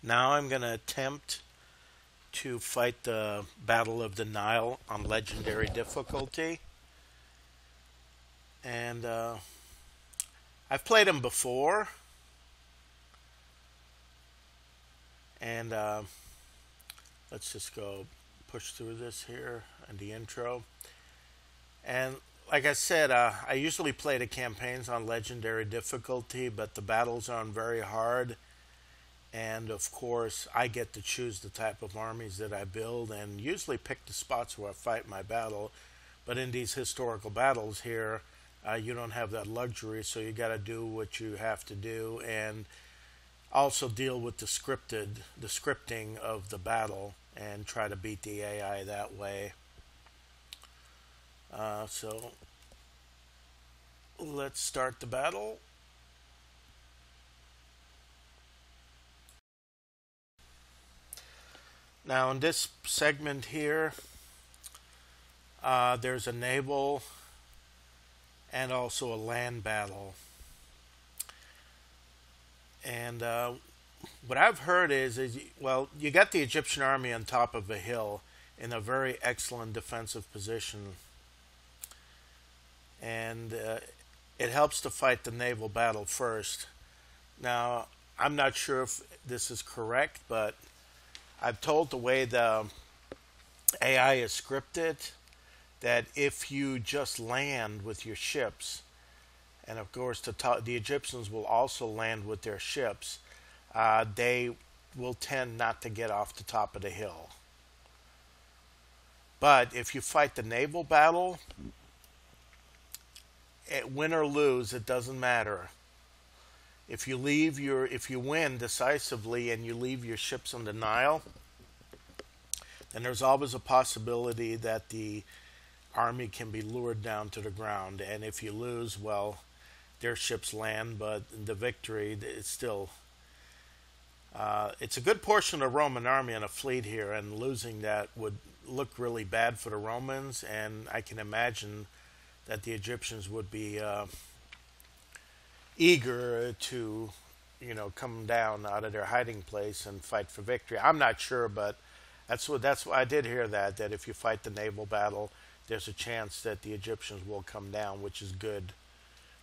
Now I'm going to attempt to fight the Battle of the Nile on legendary difficulty. And I've played them before. And let's just go push through this here and the intro. And like I said, I usually play the campaigns on legendary difficulty, but the battles are on very hard. And of course, I get to choose the type of armies that I build and usually pick the spots where I fight my battle. But in these historical battles here, you don't have that luxury, so you got to do what you have to do and also deal with the scripting of the battle and try to beat the AI that way. So let's start the battle. Now, in this segment here, there's a naval and also a land battle. And what I've heard is, well, you got the Egyptian army on top of a hill in a very excellent defensive position. And it helps to fight the naval battle first. Now, I'm not sure if this is correct, but I've told the way the AI is scripted that if you just land with your ships, and of course the Egyptians will also land with their ships, they will tend not to get off the top of the hill. But if you fight the naval battle, win or lose, it doesn't matter. If you win decisively and you leave your ships on the Nile, then there's always a possibility that the army can be lured down to the ground. And if you lose, well, their ships land, but the victory it's still it's a good portion of the Roman army and a fleet here, and losing that would look really bad for the Romans. And I can imagine that the Egyptians would be eager to, come down out of their hiding place and fight for victory. I'm not sure, but that's what I did hear that if you fight the naval battle, there's a chance that the Egyptians will come down, which is good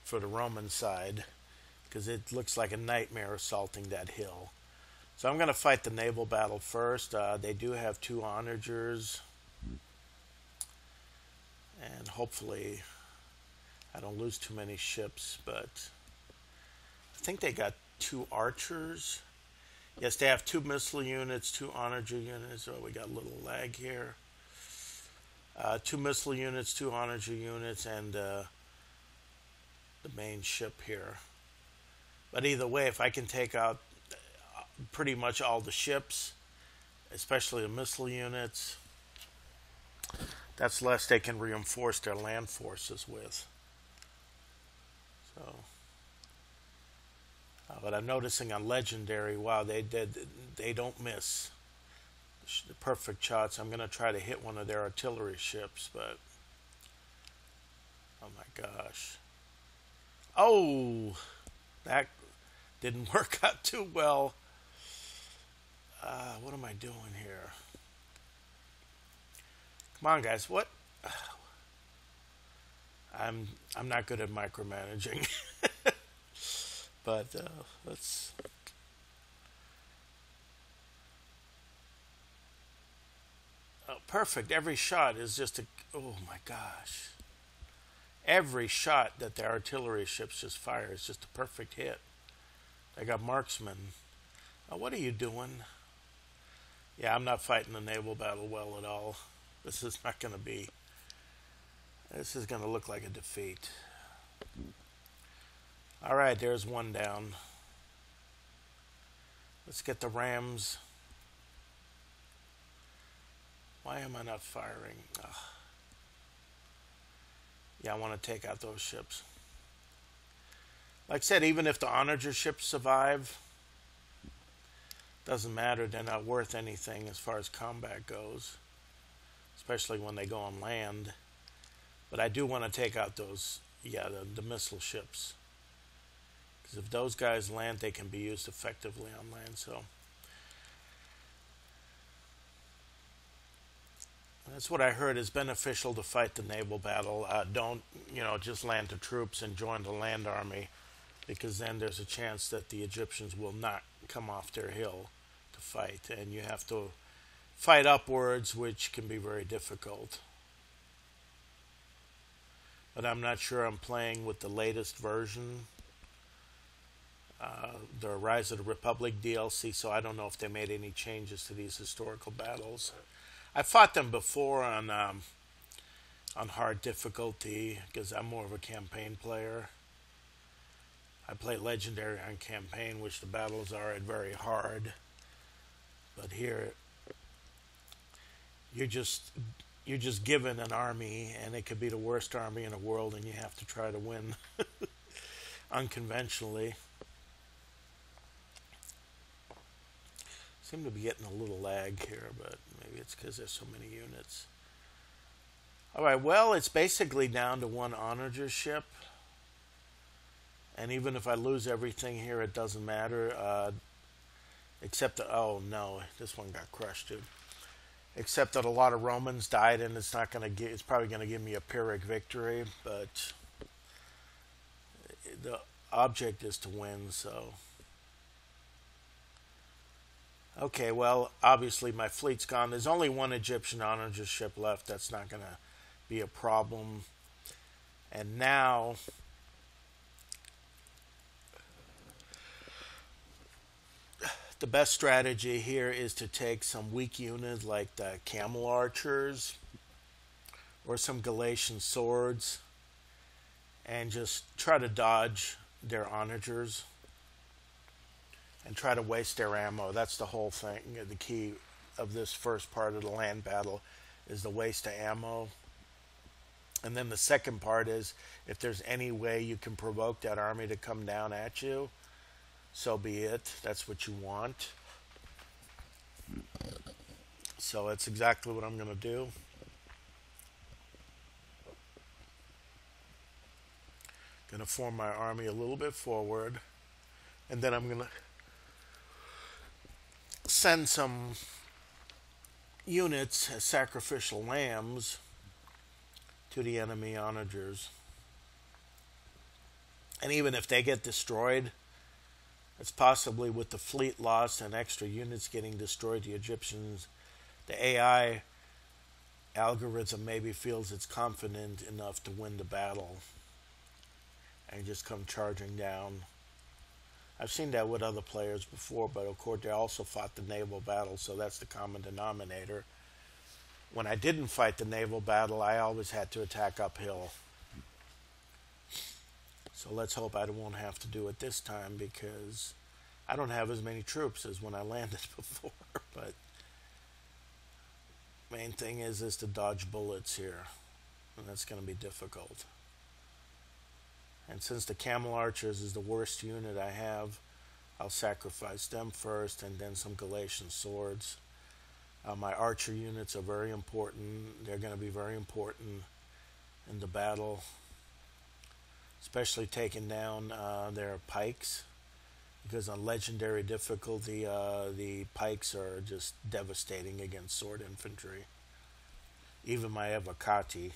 for the Roman side because it looks like a nightmare assaulting that hill. So I'm going to fight the naval battle first. They do have two onagers, and hopefully I don't lose too many ships, but I think they got two archers. Yes, they have two missile units, two onager units. Oh, we got a little lag here. Two missile units, two onager units, and the main ship here. But either way, if I can take out pretty much all the ships, especially the missile units, that's less they can reinforce their land forces with. So, but I'm noticing on legendary, wow, they don't miss the perfect shots. I'm going to try to hit one of their artillery ships, but oh my gosh. Oh, that didn't work out too well. What am I doing here? Come on, guys. What? I'm not good at micromanaging, but let's. Oh, perfect. Every shot is just a. Oh my gosh. Every shot that the artillery ships just fire is just a perfect hit. They got marksmen. Oh, what are you doing? Yeah, I'm not fighting the naval battle well at all. This is not going to be. This is going to look like a defeat. All right, there's one down. Let's get the rams. Why am I not firing? Ugh. Yeah, I want to take out those ships. Like I said, even if the onager ships survive, doesn't matter. They're not worth anything as far as combat goes, especially when they go on land. But I do want to take out those, the missile ships. Because if those guys land, they can be used effectively on land. So That's what I heard is beneficial to fight the naval battle. Don't, just land the troops and join the land army, because then there's a chance that the Egyptians will not come off their hill to fight, and you have to fight upwards, which can be very difficult. But I'm not sure I'm playing with the latest version, the Rise of the Republic DLC, so I don't know if they made any changes to these historical battles. I fought them before on hard difficulty because I'm more of a campaign player. I play legendary on campaign, which the battles are at very hard. But here, you're just you're just given an army, and it could be the worst army in the world, and you have to try to win unconventionally. Seem to be getting a little lag here, but maybe it's because there's so many units. All right, well, it's basically down to one onager ship. And even if I lose everything here, it doesn't matter. Except that, oh no, this one got crushed, dude. Except that a lot of Romans died, and it's not gonna get. It's probably gonna give me a Pyrrhic victory, but the object is to win. So, okay, well, obviously my fleet's gone. There's only one Egyptian onager ship left. That's not gonna be a problem. And now, the best strategy here is to take some weak units like the camel archers or some Galatian swords and just try to dodge their onagers and try to waste their ammo. That's the whole thing. The key of this first part of the land battle is the waste of ammo. And then the second part is, if there's any way you can provoke that army to come down at you, so be it. That's what you want. So that's exactly what I'm going to do. Going to form my army a little bit forward, and then I'm going to send some units as sacrificial lambs to the enemy onagers. And even if they get destroyed, it's possibly with the fleet lost and extra units getting destroyed, the Egyptians, the AI algorithm maybe feels it's confident enough to win the battle and just come charging down. I've seen that with other players before, but of course they also fought the naval battle, so that's the common denominator. When I didn't fight the naval battle, I always had to attack uphill. So let's hope I won't have to do it this time, because I don't have as many troops as when I landed before. But main thing is to dodge bullets here, and that's going to be difficult. And since the camel archers is the worst unit I have, I'll sacrifice them first, and then some Galatian swords. My archer units are very important. They're going to be very important in the battle, especially taking down their pikes, because on legendary difficulty, the pikes are just devastating against sword infantry. Even my evocati.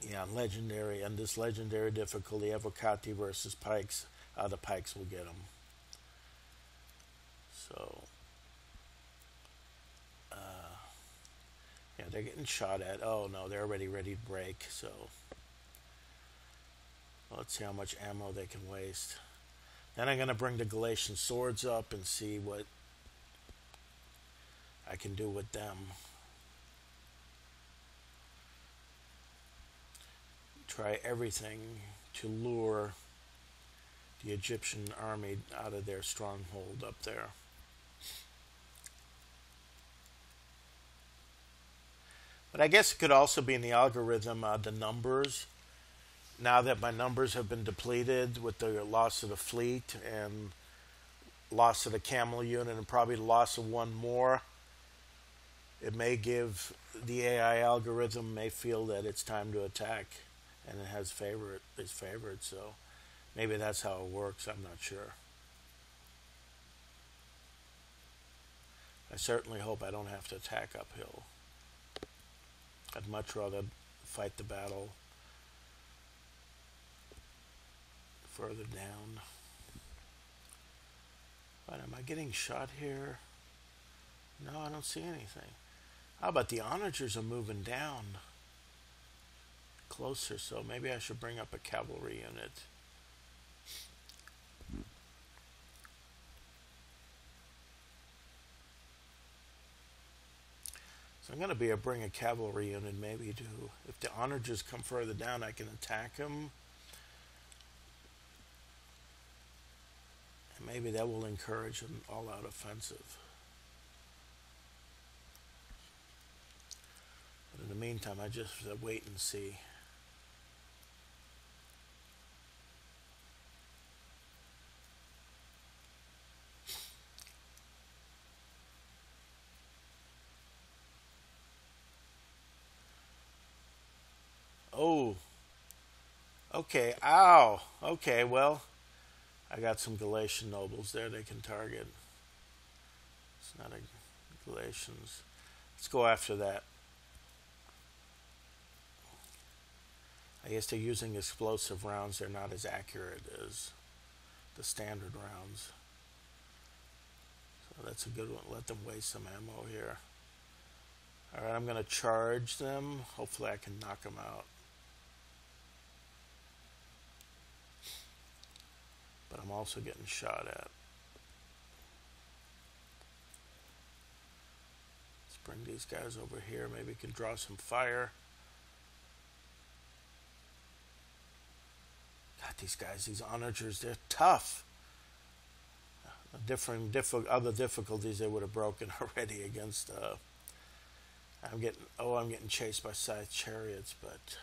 Yeah, on legendary, on this legendary difficulty, evocati versus pikes, the pikes will get them. So, yeah, they're getting shot at. Oh no, they're already ready to break. So, let's see how much ammo they can waste. Then I'm going to bring the Galatian swords up and see what I can do with them. Try everything to lure the Egyptian army out of their stronghold up there. But I guess it could also be in the algorithm, the numbers. Now that my numbers have been depleted with the loss of the fleet and loss of the camel unit and probably the loss of one more, it may give the AI algorithm may feel that it's time to attack, and it has is favored. So maybe that's how it works. I'm not sure. I certainly hope I don't have to attack uphill. I'd much rather fight the battle further down. But am I getting shot here? No, I don't see anything. How about the onagers are moving down closer, so maybe I should bring up a cavalry unit. So I'm going to bring a cavalry unit maybe to, if the onagers come further down, I can attack them. And maybe that will encourage an all-out offensive. But in the meantime, I just wait and see. Oh, okay. Ow. Okay, well, I got some Galatian nobles there they can target. It's not a Galatians. Let's go after that. I guess they're using explosive rounds. They're not as accurate as the standard rounds. So that's a good one. Let them waste some ammo here. Alright, I'm going to charge them. Hopefully I can knock them out. But I'm also getting shot at. Let's bring these guys over here. Maybe we can draw some fire. God, these guys, these onagers, they're tough. Other difficulties they would have broken already against. I'm getting chased by scythe chariots, but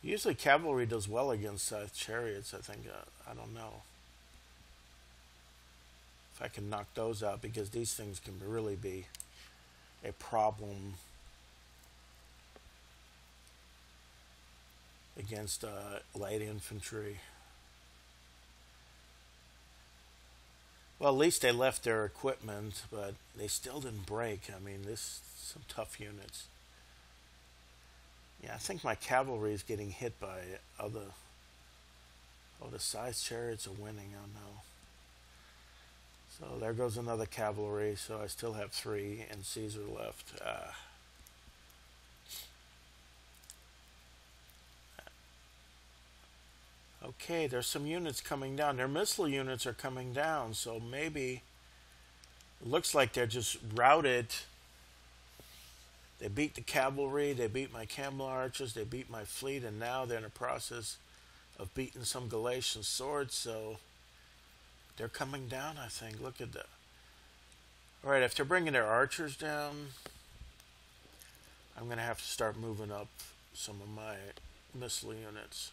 usually cavalry does well against scythe chariots. I think I don't know if I can knock those out, because these things can really be a problem against light infantry. Well, at least they left their equipment, but they still didn't break. I mean, this some tough units. Yeah, I think my cavalry is getting hit by other. Oh, the scythe chariots are winning. Oh no. So there goes another cavalry. So I still have 3 and Caesar left. Okay, there's some units coming down. Their missile units are coming down, so maybe it looks like they're just routed. They beat the cavalry, they beat my camel archers, they beat my fleet, and now they're in the process of beating some Galatian swords, so they're coming down, I think. Look at that. Alright, if they're bringing their archers down, I'm going to have to start moving up some of my missile units.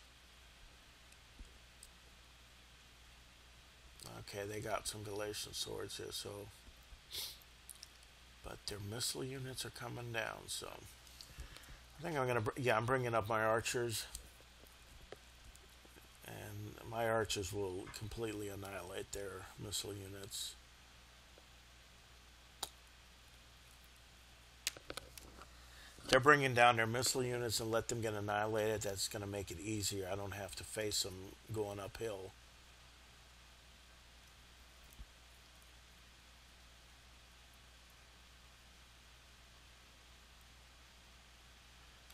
Okay, they got some Galatian swords here, so. But their missile units are coming down, so. I think I'm gonna. Yeah, I'm bringing up my archers, and my archers will completely annihilate their missile units. They're bringing down their missile units and let them get annihilated. That's going to make it easier. I don't have to face them going uphill.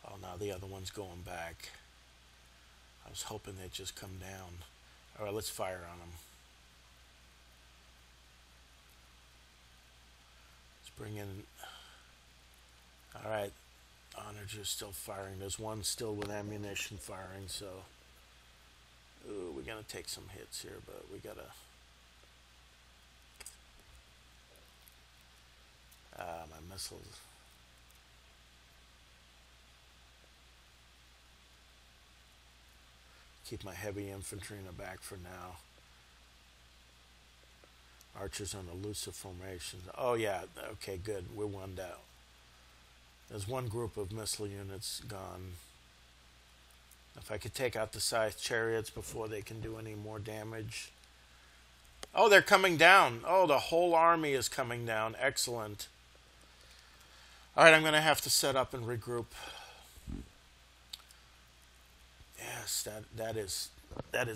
Oh, now the other one's going back. I was hoping they'd just come down. All right, let's fire on them. Let's bring in. All right, Onager's still firing. There's one still with ammunition firing, so. Ooh, we're gonna take some hits here, but we gotta. My missiles. Keep my heavy infantry in the back for now. Archers on elusive formations. Oh yeah, okay, good. We're one down. There's one group of missile units gone. If I could take out the scythe chariots before they can do any more damage. Oh, they're coming down. Oh, the whole army is coming down. Excellent. All right, I'm going to have to set up and regroup. Yes, that is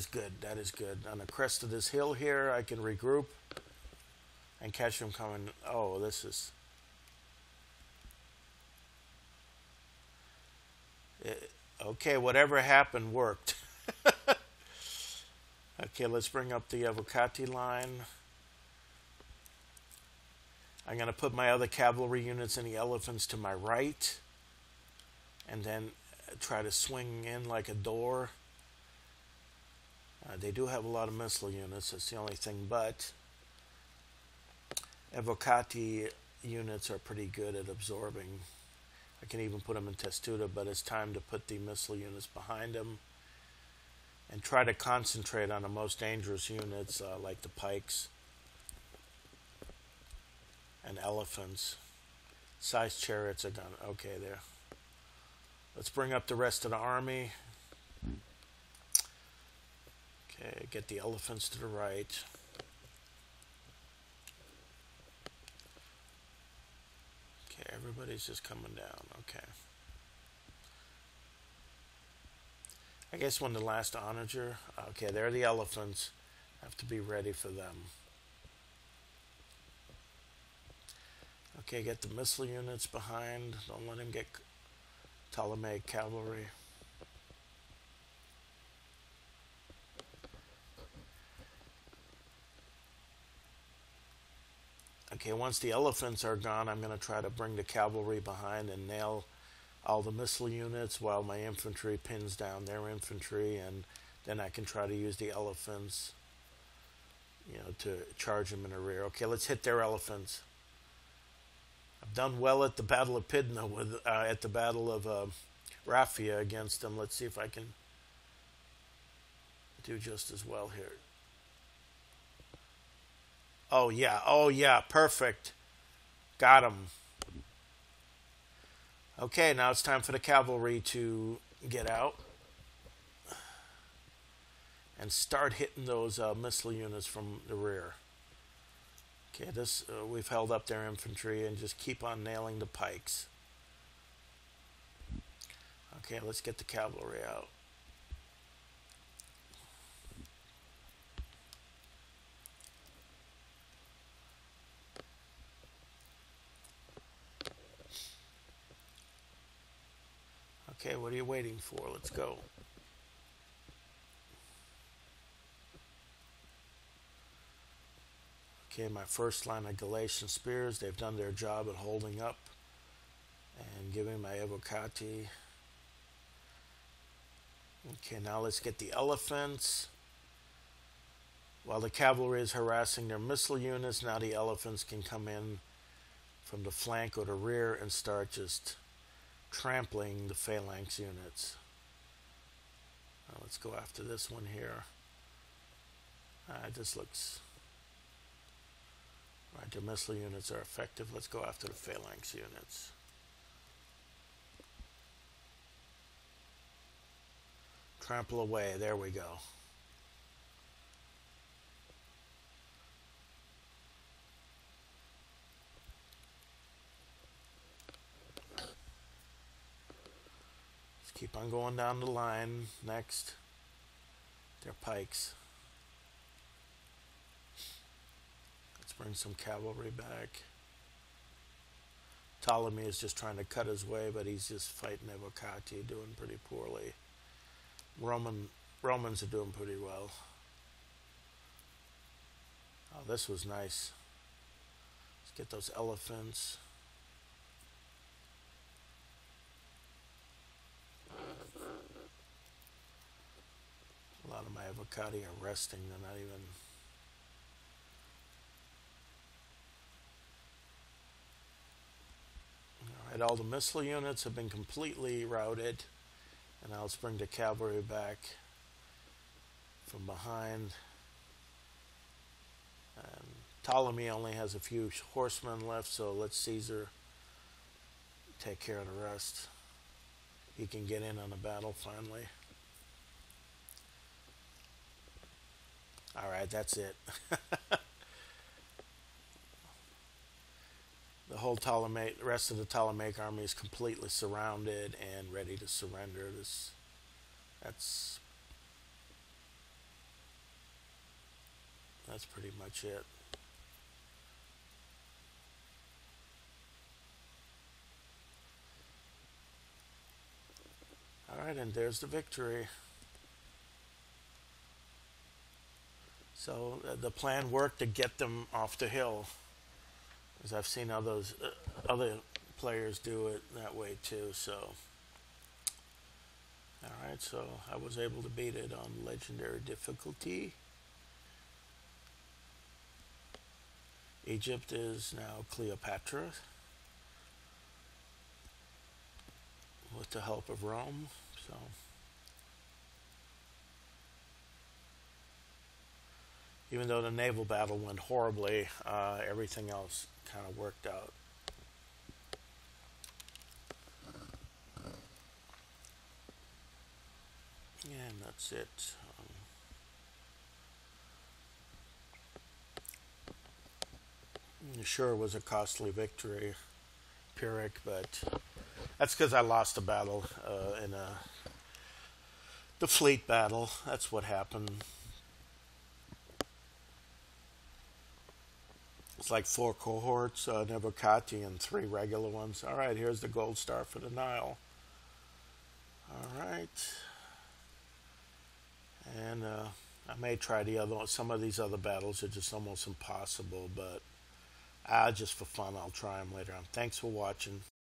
good. That is good. On the crest of this hill here, I can regroup and catch them coming. Oh, this is okay. Whatever happened worked. Okay, let's bring up the Avocati line. I'm going to put my other cavalry units and the elephants to my right, and then try to swing in like a door. They do have a lot of missile units. That's the only thing, but Avocati units are pretty good at absorbing. I can even put them in Testuda, but it's time to put the missile units behind them and try to concentrate on the most dangerous units like the pikes and elephants. Size chariots are gone. Okay, there. Let's bring up the rest of the army. Okay, get the elephants to the right. Okay, everybody's just coming down. Okay. I guess when the last onager. Okay, there are the elephants. Have to be ready for them. Okay, get the missile units behind. Don't let him get Ptolemaic cavalry. Okay, once the elephants are gone, I'm going to try to bring the cavalry behind and nail all the missile units while my infantry pins down their infantry, and then I can try to use the elephants, to charge them in the rear. Okay, let's hit their elephants. I've done well at the Battle of Pydna at the Battle of Raphia against them. Let's see if I can do just as well here. Oh yeah, perfect. Got him. Okay, now it's time for the cavalry to get out and start hitting those missile units from the rear. Okay, we've held up their infantry and just keep on nailing the pikes. Okay, let's get the cavalry out. Okay, what are you waiting for? Let's go. Okay, my first line of Galatian spears, they've done their job at holding up and giving my Evocati. Okay, now let's get the elephants. While the cavalry is harassing their missile units, now the elephants can come in from the flank or the rear and start just trampling the phalanx units. Now let's go after this one here. This looks... Right, their missile units are effective. Let's go after the phalanx units. Trample away. There we go. Let's keep on going down the line. Next, they're pikes. Bring some cavalry back. Ptolemy is just trying to cut his way, but he's just fighting Evocati, doing pretty poorly. Romans are doing pretty well. Oh, this was nice. Let's get those elephants. A lot of my Evocati are resting. They're not even... Alright, all the missile units have been completely routed, and now let's bring the cavalry back from behind. And Ptolemy only has a few horsemen left, so let Caesar take care of the rest. He can get in on the battle finally. All right, that's it. The whole Ptolemaic, rest of the Ptolemaic army is completely surrounded and ready to surrender. That's that's pretty much it. All right, and there's the victory. So the plan worked to get them off the hill, as I've seen other players do it that way too. So, all right, so I was able to beat it on legendary difficulty. Egypt is now Cleopatra with the help of Rome. So, even though the naval battle went horribly, everything else kind of worked out. And that's it. Sure, it was a costly victory, Pyrrhic, but that's because I lost a battle in the fleet battle. That's what happened. It's like four cohorts, Nevocati, and three regular ones. All right, here's the gold star for the Nile. All right, and I may try the other. Some of these other battles are just almost impossible, but just for fun, I'll try them later on. Thanks for watching.